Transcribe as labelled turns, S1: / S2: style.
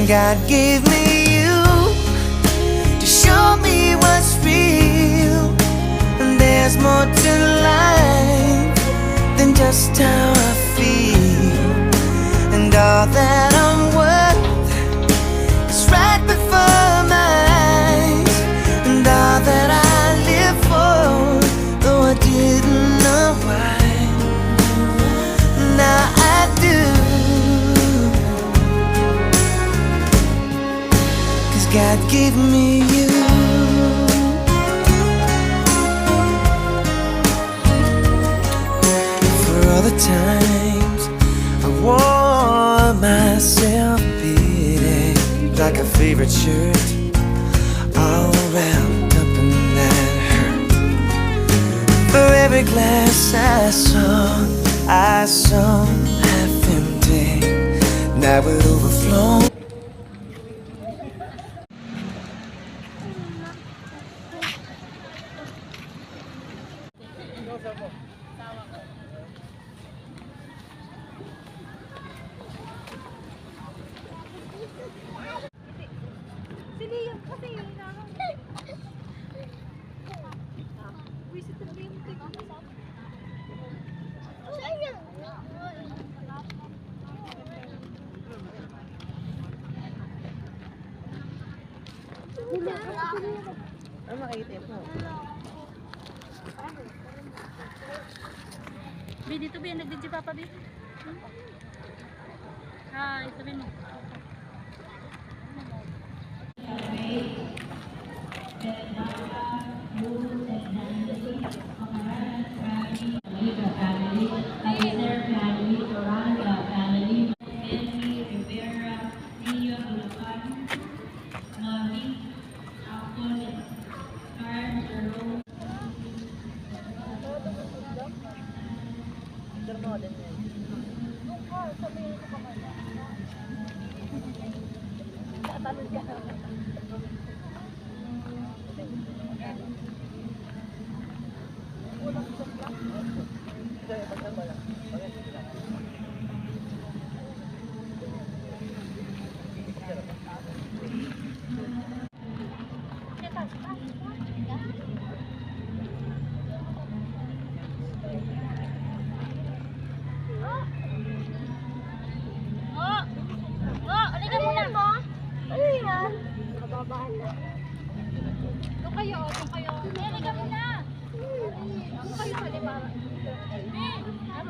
S1: God gave me you to show me what's real. And there's more to life than just how I feel. And all that I'm worth is right before my eyes. And all that I live for, though I didn't know why, now I do. 'Cause God gave me you. All the times I wore myself beating like a favorite shirt, all wrapped up in that hurt. For every glass I saw half empty, now it overflows.
S2: Ano makaitip mo?
S3: Bi, dito bi, nag-DJ Papa bi. Hi, sabihin mo. Doon kayo, doon kayo. Halika muna. Doon kayo, halika. Ano,